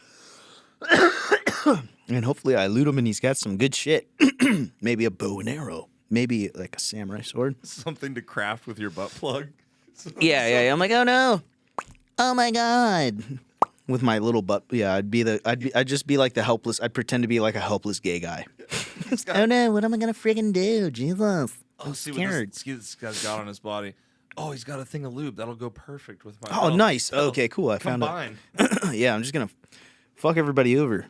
And hopefully I loot him, and he's got some good shit. Maybe a bow and arrow. Maybe like a samurai sword. Something to craft with your butt plug. Yeah. I'm like, oh no, oh my god. With my little butt, yeah, I'd just be like the helpless. I'd pretend to be like a helpless gay guy. Oh no, what am I gonna friggin' do? Jesus, I'm scared. This guy's got on his body. Oh, he's got a thing of lube that'll go perfect with my. Oh, nice. Okay, cool. I found it. Yeah, I'm just gonna fuck everybody over.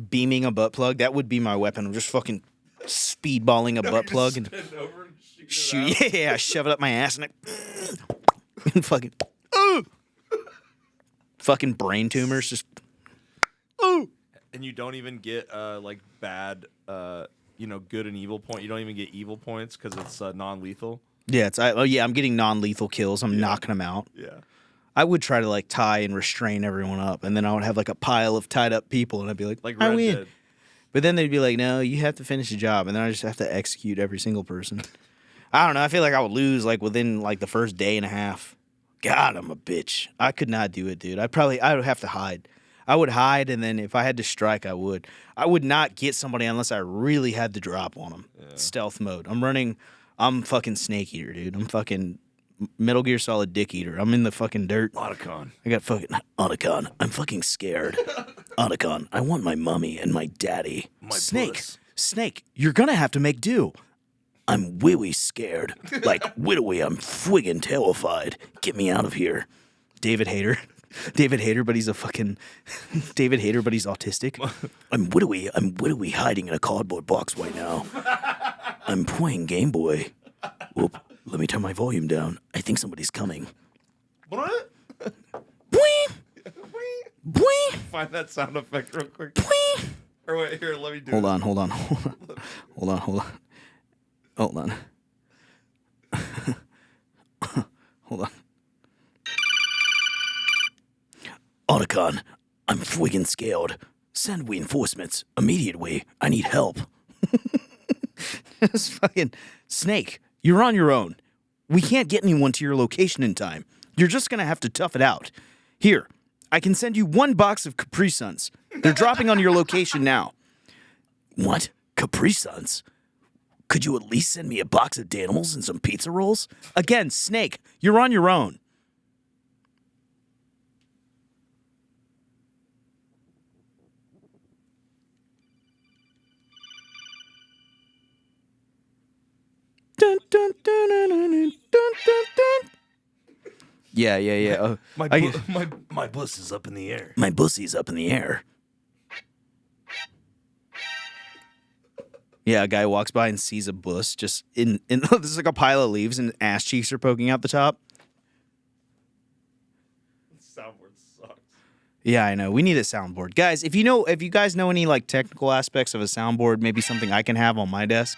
Beaming a butt plug. That would be my weapon. I'm just fucking speedballing a butt plug and over and shoot. Yeah, shove it up my ass and and fucking. Fucking brain tumors, just. And you don't even get like bad, good and evil point. You don't even get evil points because it's non-lethal. Yeah, I'm getting non-lethal kills. I'm knocking them out. Yeah. I would try to like tie and restrain everyone up, and then I would have like a pile of tied up people, and I'd be like I Red win. did. But then they'd be like, no, you have to finish the job, and then I just have to execute every single person. I don't know. I feel like I would lose like within like the first day and a half. God, I'm a bitch. I could not do it, dude. I would have to hide. I would hide, and then if I had to strike, I would. I would not get somebody unless I really had the drop on them. Yeah. Stealth mode. I'm fucking Snake Eater, dude. I'm fucking Metal Gear Solid Dick Eater. I'm in the fucking dirt. Otacon. I got fucking Otacon. I'm fucking scared. Otacon. I want my mommy and my daddy. Snake, you're gonna have to make do. I'm willy scared. Like, widowy, I'm friggin' terrified. Get me out of here. David Hayter, but he's a fucking... David Hayter, but he's autistic. I'm widowy hiding in a cardboard box right now. I'm playing Game Boy. Whoop, let me turn my volume down. I think somebody's coming. What? Boing! Boing! Find that sound effect real quick. Boing! Or wait, here, let me do Hold it. on. Hold on. Hold on. Otacon, I'm friggin' scared. Send reinforcements immediately. I need help. Just fucking Snake, you're on your own. We can't get anyone to your location in time. You're just gonna have to tough it out. Here, I can send you 1 box of Capri Suns. They're dropping on your location now. What? Capri Suns? Could you at least send me a box of Danimals and some pizza rolls? Again, Snake, you're on your own. Dun, dun, dun, dun, dun, dun, dun, dun. Yeah. My bus is up in the air. My pussy's up in the air. Yeah, a guy walks by and sees a bush just in there's like a pile of leaves and ass cheeks are poking out the top. Soundboard sucks. Yeah, I know. We need a soundboard. Guys, if you guys know any like technical aspects of a soundboard, maybe something I can have on my desk,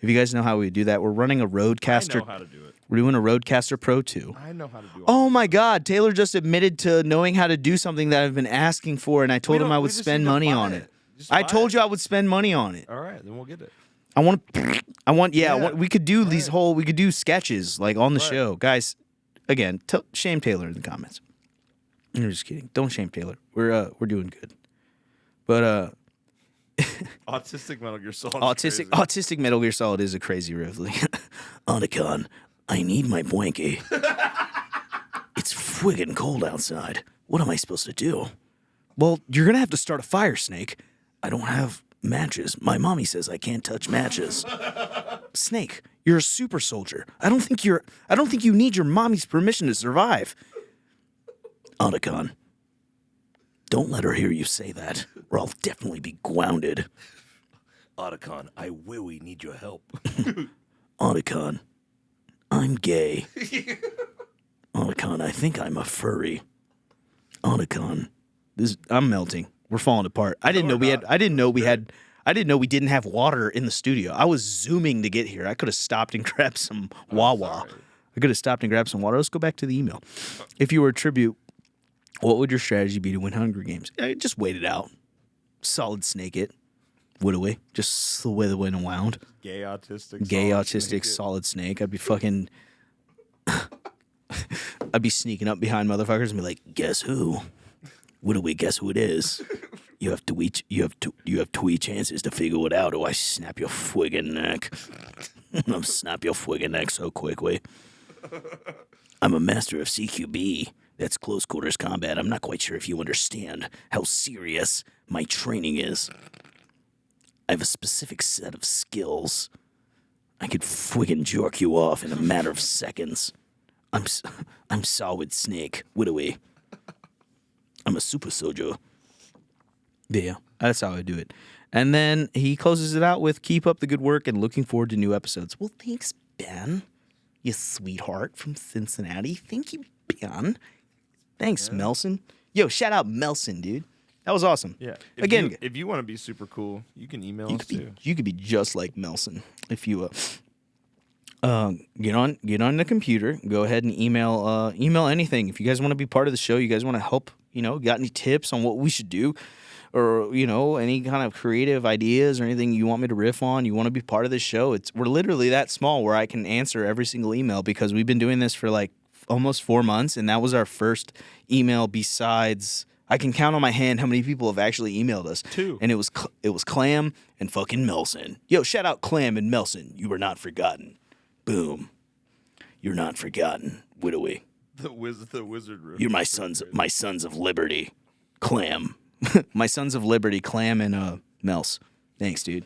If you guys know how we do that, we're running a I Rodecaster. know how to do it. We're doing a Rodecaster Pro 2. I know how to do it. Oh my God, Taylor just admitted to knowing how to do something that I've been asking for, and I told him I would spend money on it. I told you I would spend money on it. All right, then we'll get it. We could do we could do sketches like on the show. Guys, again, shame Taylor in the comments. I'm just kidding. Don't shame Taylor. We're doing good. But Autistic Metal Gear Solid. Autistic Metal Gear Solid is a crazy Ridley. Otacon, I need my blankie. It's friggin' cold outside. What am I supposed to do? Well, you're gonna have to start a fire, Snake. I don't have matches. My mommy says I can't touch matches. Snake, you're a super soldier. I don't think you need your mommy's permission to survive. Otacon, don't let her hear you say that, or I'll definitely be grounded. Otacon, I really need your help. Otacon, I'm gay. Otacon, I think I'm a furry. Otacon, I'm melting. We're falling apart. I didn't know we didn't have water in the studio. I was zooming to get here. I could have stopped and grabbed some Wawa. I could have stopped and grabbed some water. Let's go back to the email. If you were a tribute, what would your strategy be to win Hunger Games? Just wait it out. Solid snake it. Would we? Just the way the wind wound. Gay autistic solid snake. I'd be fucking. I'd be sneaking up behind motherfuckers and be like, "Guess who? Would we guess who it is? You have two chances to figure it out, or I snap your friggin' neck. I'll snap your friggin' neck so quickly. I'm a master of CQB. That's close quarters combat. I'm not quite sure if you understand how serious my training is. I have a specific set of skills. I could friggin' jerk you off in a matter of seconds. I'm solid snake. Widowy. I'm a super soldier." Yeah, that's how I do it. And then he closes it out with, "Keep up the good work and looking forward to new episodes." Well, thanks, Ben. You sweetheart from Cincinnati. Thank you, Ben. Thanks, Melson. Yo, shout out Melson, dude. That was awesome. Yeah. If you want to be super cool, you can email us too. You could be just like Melson if you get on the computer. Go ahead and email anything. If you guys want to be part of the show, you guys want to help. Got any tips on what we should do, or any kind of creative ideas or anything you want me to riff on. You want to be part of this show. We're literally that small where I can answer every single email because we've been doing this for like almost 4 months, and that was our first email. Besides, I can count on my hand how many people have actually emailed us. 2. And it was Clam and fucking Melson. Yo, shout out Clam and Melson. You were not forgotten. Boom. You're not forgotten. Widowy. The wizard room. You're my sons of liberty. Clam. My sons of liberty, Clam and Mels. Thanks, dude.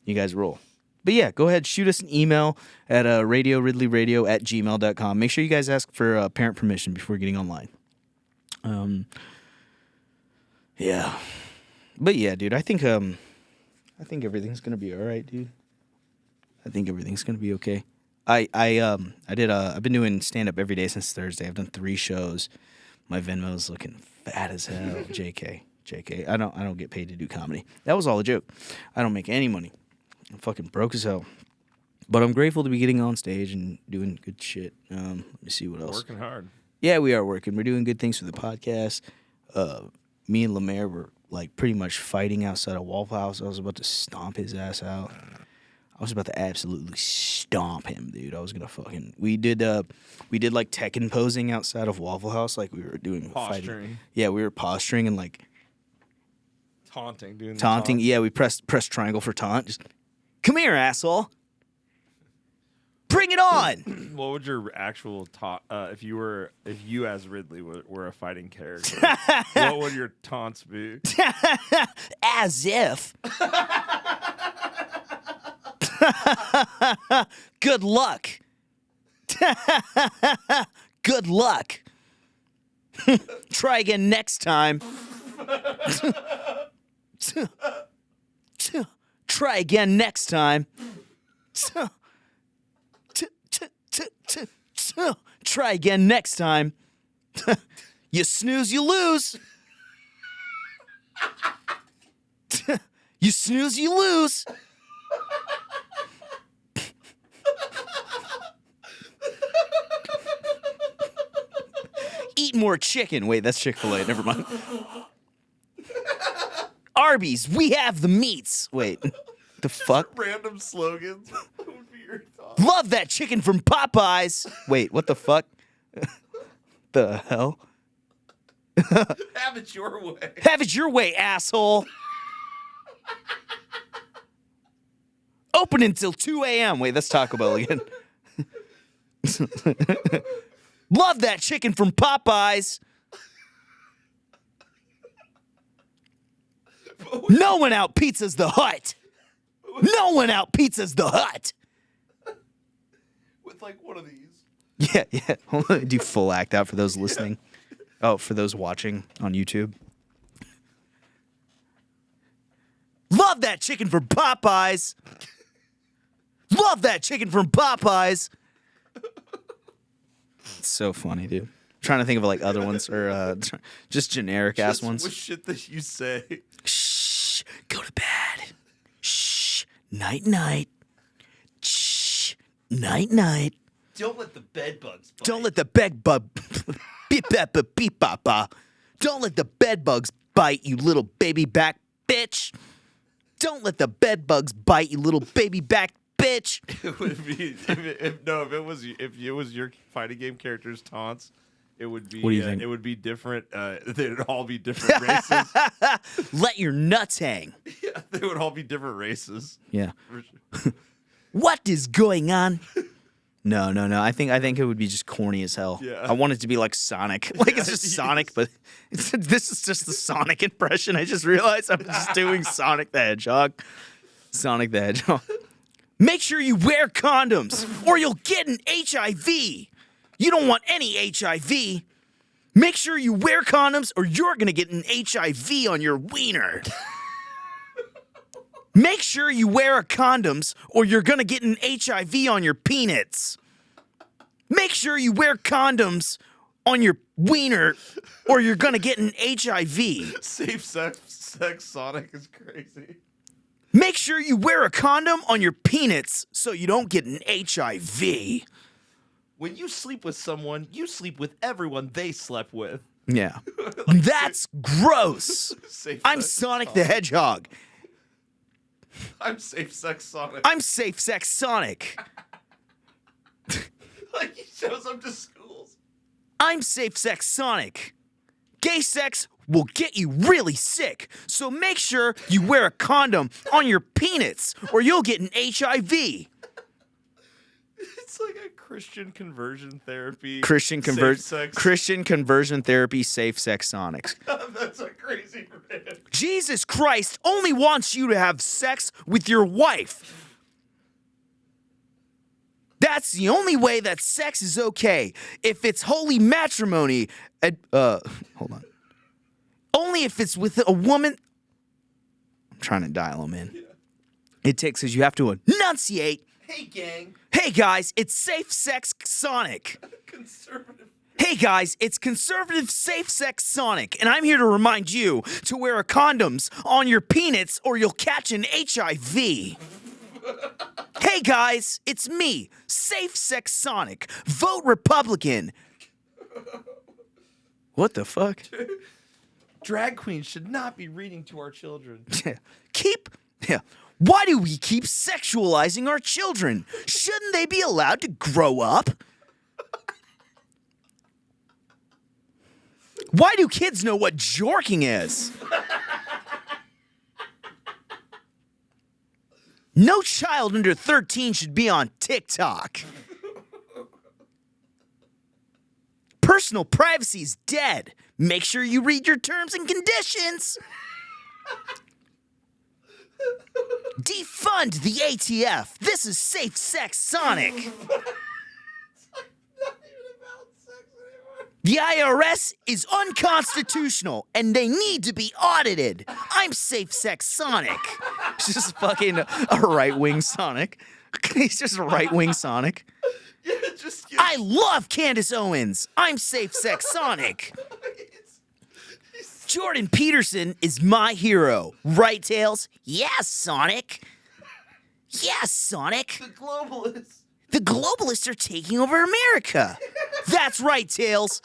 You guys roll. But yeah, go ahead, shoot us an email at radioridleyradio@gmail.com. Make sure you guys ask for parent permission before getting online. Yeah. But yeah, dude, I think everything's gonna be all right, dude. I think everything's gonna be okay. I've been doing stand up every day since Thursday. I've done 3 shows. My Venmo's looking fat as hell. JK. I don't get paid to do comedy. That was all a joke. I don't make any money. I'm fucking broke as hell. But I'm grateful to be getting on stage and doing good shit. Let me see what else. Working hard. Yeah, we are working. We're doing good things for the podcast. Me and Lemaire were like pretty much fighting outside of Waffle House. I was about to stomp his ass out. I was about to absolutely stomp him, dude. I was gonna fucking. We did like Tekken posing outside of Waffle House, like we were doing Posturing. Fighting. Yeah, we were posturing and like Taunting. taunting. Yeah, we pressed triangle for taunt. Just come here, asshole. Bring it on. What would your actual taunt? If you as Ridley were a fighting character, what would your taunts be? As if. Good luck. Good luck. Try again next time. Try again next time. Try again next time. You snooze, you lose. You snooze, you lose. more chicken. Wait, that's Chick-fil-A. Never mind. Arby's, we have the meats. Wait, the fuck? Random slogans. What would be your thought? Love that chicken from Popeyes. Wait, what the fuck? The hell? Have it your way. Have it your way, asshole. Open until 2 a.m. Wait, that's Taco Bell again. Love that chicken from Popeyes. No one out pizzas the Hut. No one out pizzas the Hut. With like one of these. Yeah. Hold on, do full act out for those listening. Oh, for those watching on YouTube. Love that chicken from Popeyes. Love that chicken from Popeyes. It's so funny, dude. Trying to think of like other ones or just generic ass Just ones. with shit that you say. Shh, go to bed. Shh, night night. Shh, night night. Don't let the bed bugs bite. Don't let the bed bug beep bap beep bop ba. Don't let the bed bugs bite, you little baby back bitch. Don't let the bed bugs bite, you little baby back bitch. It would be if it was your fighting game character's taunts, it would be What do you think? It would be different. They'd all be different races. Let your nuts hang. Yeah, they would all be different races. Yeah. For sure. What is going on? No. I think it would be just corny as hell. Yeah. I want it to be like Sonic. Like it's just yes. Sonic, but this is just the Sonic impression. I just realized I'm just doing Sonic the Hedgehog. Sonic the Hedgehog. Make sure you wear condoms or you'll get an HIV. You don't want any HIV. Make sure you wear condoms or you're going to get an HIV on your wiener. Make sure you wear condoms or you're going to get an HIV on your peanuts. Make sure you wear condoms on your wiener or you're going to get an HIV. Safe sex Sonic is crazy. Make sure you wear a condom on your peanuts so you don't get an HIV. When you sleep with someone, you sleep with everyone they slept with. Yeah. That's gross. Safe I'm sex Sonic the Hedgehog. I'm safe sex Sonic. I'm Safe Sex Sonic. Like he shows up to schools. I'm Safe Sex Sonic. Gay sex will get you really sick, so make sure you wear a condom on your peanuts or you'll get an HIV. It's like a Christian conversion therapy. Christian conversion therapy, Safe Sex Sonic. That's a crazy brand. Jesus Christ only wants you to have sex with your wife. That's the only way that sex is okay. If it's holy matrimony, hold on. Only if it's with a woman. I'm trying to dial them in. Yeah. It takes because you have to enunciate. Hey, gang. Hey guys, it's Safe Sex Sonic. Conservative. Hey guys, it's conservative Safe Sex Sonic, and I'm here to remind you to wear condoms on your peanuts or you'll catch an HIV. Hey guys, it's me, Safe Sex Sonic. Vote Republican. What the fuck? Drag queens should not be reading to our children. Why do we keep sexualizing our children? Shouldn't they be allowed to grow up? Why do kids know what jorking is? No child under 13 should be on TikTok. Personal privacy is dead. Make sure you read your terms and conditions. Defund the ATF. This is Safe Sex Sonic. The IRS is unconstitutional and they need to be audited. I'm Safe Sex Sonic. He's just fucking a right-wing Sonic. He's just a right-wing Sonic. Yeah, I love Candace Owens. I'm Safe Sex Sonic. Jordan Peterson is my hero. Right, Tails? Yes, Sonic. Yes, Sonic. the globalists. The globalists are taking over America. That's right, Tails.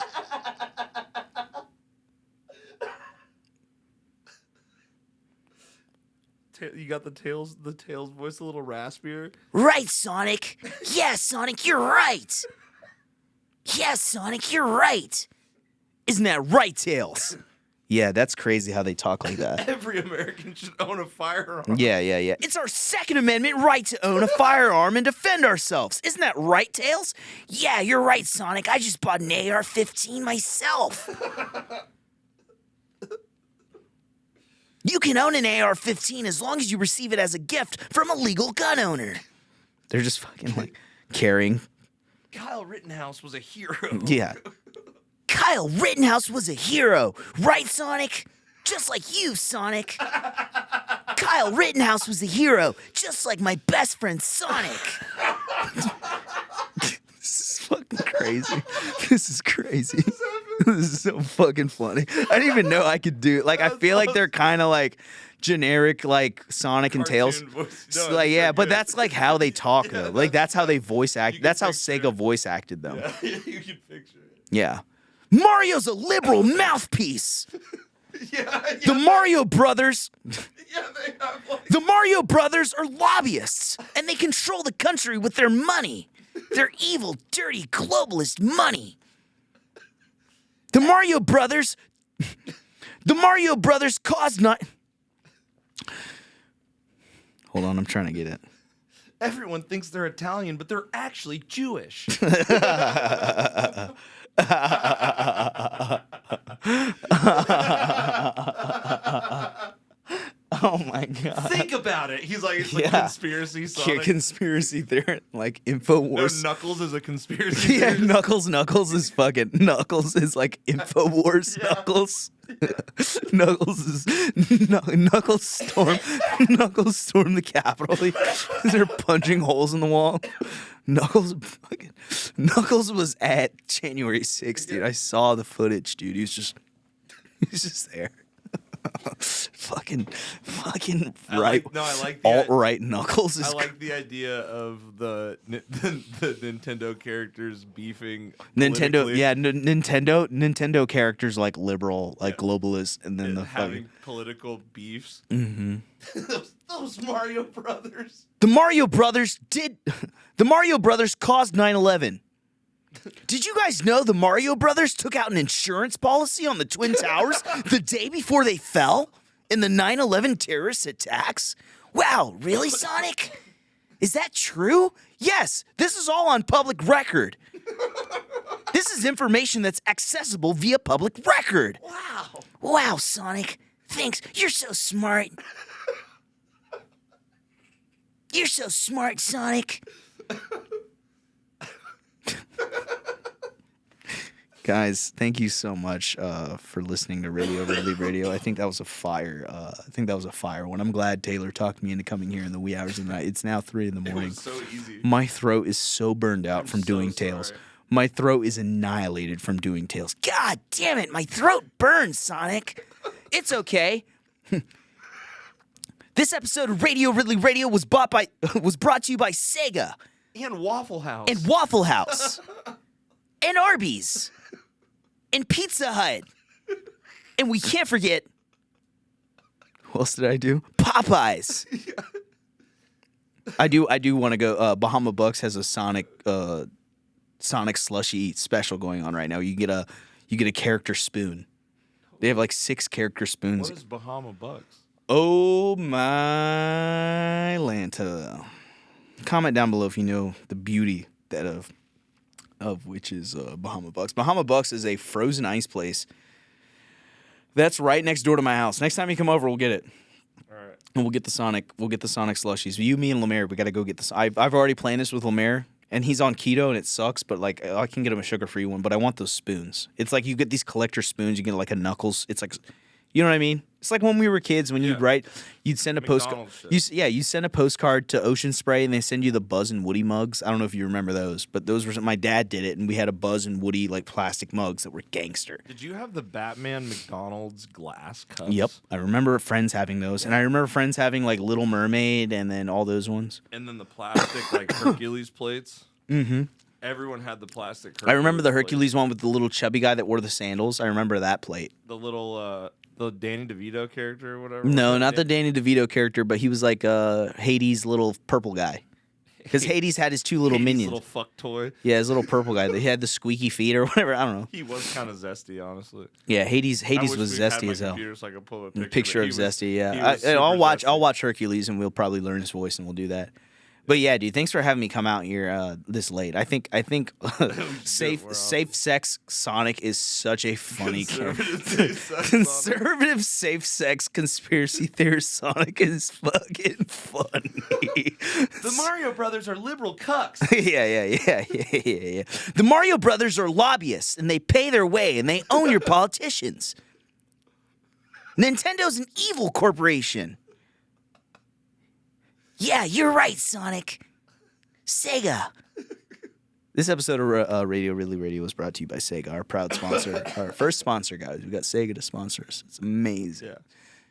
You got the Tails voice a little raspier. Right, Sonic. Yes, Sonic, you're right. Yes, Sonic, you're right. Isn't that right, Tails? Yeah, that's crazy how they talk like that. Every American should own a firearm. Yeah. It's our Second Amendment right to own a firearm and defend ourselves. Isn't that right, Tails? Yeah, you're right, Sonic. I just bought an AR-15 myself. You can own an AR-15 as long as you receive it as a gift from a legal gun owner. They're just fucking like carrying. Kyle Rittenhouse was a hero. Yeah. Kyle Rittenhouse was a hero, right, Sonic? Just like you, Sonic. Kyle Rittenhouse was a hero, just like my best friend, Sonic. This is fucking crazy. This is crazy. This is so fucking funny. I didn't even know I could do it. Like, I feel like they're kind of like generic, like Sonic and Tails. No, Like, yeah, but that's like how they talk, though. Like, that's how they voice act. That's how Sega voice acted them. Yeah, you can picture it. Yeah. Mario's a liberal mouthpiece. Yeah, The Mario Brothers. they have like. The Mario Brothers are lobbyists, and they control the country with their money. Their evil, dirty, globalist money. The Mario Brothers caused not. Hold on, I'm trying to get it. Everyone thinks they're Italian, but they're actually Jewish. Oh my god. Think about it. He's like, it's like Yeah. conspiracy Sonic. Conspiracy theory, like No, InfoWars. Knuckles is a conspiracy Yeah, theorist. Knuckles is fucking Knuckles is like InfoWars Yeah. Knuckles. Knuckles storm the Capitol. They're punching holes in the wall. Knuckles was at January 6th, dude. I saw the footage, dude. He's just there. fucking I right. like the alt-right Knuckles is I like the idea of the Nintendo characters beefing. Nintendo, politically yeah, Nintendo characters like liberal, like globalist, and then and the having fucking political beefs. Mm-hmm. those Mario Brothers. The Mario Brothers caused 9/11. Did you guys know the Mario Brothers took out an insurance policy on the Twin Towers the day before they fell in the 9/11 terrorist attacks? Wow, really, Sonic? Is that true? Yes, this is all on public record. This is information that's accessible via public record. Wow. Wow, Sonic. Thanks. You're so smart. You're so smart, Sonic. Guys, thank you so much for listening to Radio Ridley Radio. I think that was a fire. One. I'm glad Taylor talked me into coming here in the wee hours of the night. It's now 3 in the It morning. was so easy. My throat is so burned out from so doing Tales. sorry. My throat is annihilated from doing Tales. God damn it, my throat burns, Sonic. It's okay. This episode of Radio Ridley Radio was brought to you by Sega And Waffle House. and Waffle House and Arby's and Pizza Hut. And we can't forget What else did I do? Popeyes. I do want to go. Bahama Bucks has a Sonic slushy special going on right now. You get a character spoon. They have like 6 character spoons. What is Bahama Bucks? Oh my Lanta. Comment down below if you know the beauty that of which is Bahama Bucks. Bahama Bucks is a frozen ice place that's right next door to my house. Next time you come over, we'll get it. All right. And we'll get the Sonic slushies. You, me, and Lemaire, we got to go get this. I've already planned this with Lemaire, and he's on keto, and it sucks. But like, I can get him a sugar-free one. But I want those spoons. It's like you get these collector spoons. You get like a Knuckles. It's like, you know what I mean? It's like when we were kids. When you'd send a postcard. McDonald's shit. You send a postcard to Ocean Spray, and they send you the Buzz and Woody mugs. I don't know if you remember those, but those were my dad did it, and we had a Buzz and Woody like plastic mugs that were gangster. Did you have the Batman McDonald's glass cups? Yep, I remember friends having those, and I remember friends having like Little Mermaid, and then all those ones. And then the plastic like Hercules plates. Mm-hmm. Everyone had the plastic. I remember the plate. Hercules one with the little chubby guy that wore the sandals. I remember that plate. The little the Danny DeVito character or whatever. No, was that? not the Danny DeVito character, but he was like Hades' little purple guy. Because Hades had his two little Hades' minions. little fuck toy. Yeah, his little purple guy. He had the squeaky feet or whatever. I don't know. He was kind of zesty, honestly. Yeah, Hades I wish was we had zesty my as hell. computer so I could pull up A a picture but of he was- Zesty, he yeah. was I'll super watch. zesty. I'll watch Hercules, and we'll probably learn his voice, and we'll do that. But yeah, dude, thanks for having me come out here this late. I think safe sex Sonic is such a funny character. Conservative safe sex conspiracy theorist Sonic is fucking funny. The Mario Brothers are liberal cucks. yeah. The Mario Brothers are lobbyists, and they pay their way, and they own your politicians. Nintendo's an evil corporation. Yeah, you're right, Sonic. Sega. This episode of Radio Ridley Radio was brought to you by Sega, our proud sponsor, our first sponsor, guys. We got Sega to sponsor us. It's amazing. Yeah.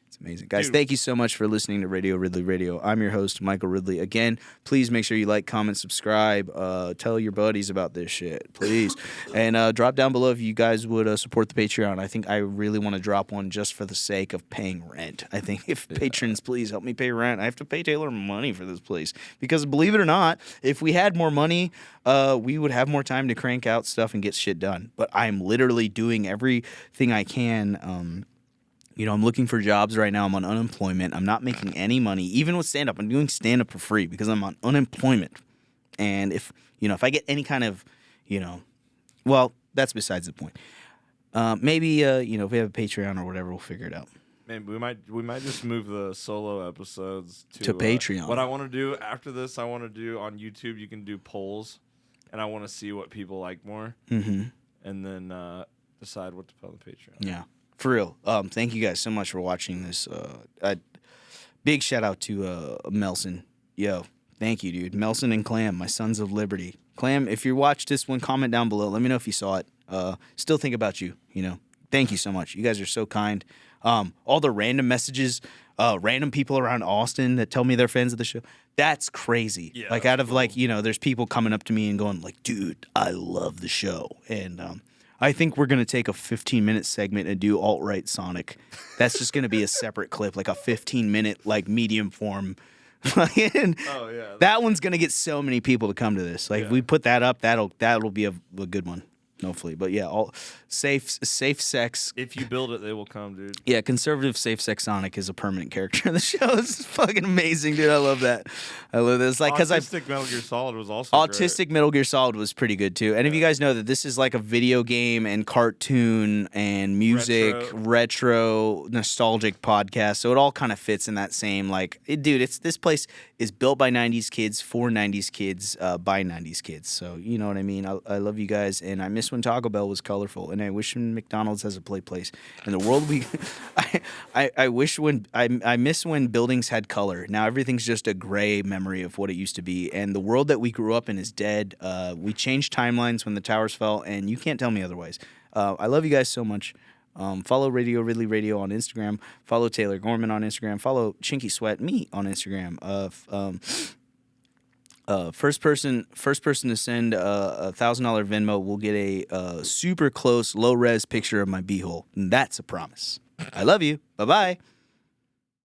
It's amazing. Guys, Dude. thank you so much for listening to Radio Ridley Radio. I'm your host, Michael Ridley. Again, please make sure you like, comment, subscribe. Tell your buddies about this shit, please. And drop down below if you guys would support the Patreon. I think I really want to drop one just for the sake of paying rent. I think if patrons, please help me pay rent. I have to pay Taylor money for this place. Because believe it or not, if we had more money, we would have more time to crank out stuff and get shit done. But I'm literally doing everything I can. I'm looking for jobs right now. I'm on unemployment. I'm not making any money, even with stand-up. I'm doing stand-up for free because I'm on unemployment. And if I get any kind of, well, that's besides the point. Maybe, if we have a Patreon or whatever, we'll figure it out. Maybe we might just move the solo episodes To Patreon. What I want to do after this, I want to do on YouTube. You can do polls, and I want to see what people like more, Mm-hmm. and then decide what to put on the Patreon. Yeah. For real. Thank you guys so much for watching this. Big shout out to Melson. Yo, thank you, dude. Melson and Clam, my sons of liberty. Clam, if you watched this one, comment down below. Let me know if you saw it. Still think about you, Thank you so much. You guys are so kind. All the random messages, random people around Austin that tell me they're fans of the show. That's crazy. Yeah, like out of there's people coming up to me and going like, dude, I love the show. And I think we're going to take a 15-minute segment and do alt-right Sonic. That's just going to be a separate clip, like a 15-minute, medium form. Oh yeah. That one's going to get so many people to come to this. If we put that up, that'll be a good one, hopefully. But yeah, all safe sex. If you build it, they will come, dude. Yeah, conservative safe sex Sonic is a permanent character in the show. It's fucking amazing, dude. I love that. I love this. Because Autistic Metal Gear Solid was also Autistic Metal Gear Solid was pretty good too. And if you guys know that this is like a video game and cartoon and music, retro nostalgic podcast, so it all kind of fits in that same this place is built by 90s kids for 90s kids by 90s kids. So you know what I mean. I love you guys, and I miss when Taco Bell was colorful, and I wish when McDonald's has a play place in the world. I wish I miss when buildings had color. Now everything's just a gray memory of what it used to be, and the world that we grew up in is dead. We changed timelines when the towers fell, and you can't tell me otherwise. I love you guys so much. Follow Radio Ridley Radio on Instagram. Follow Taylor Gorman on Instagram. Follow Chinky Sweat me on Instagram. First person to send a $1,000 Venmo will get a super close low res picture of my beehole. And that's a promise. I love you. Bye bye.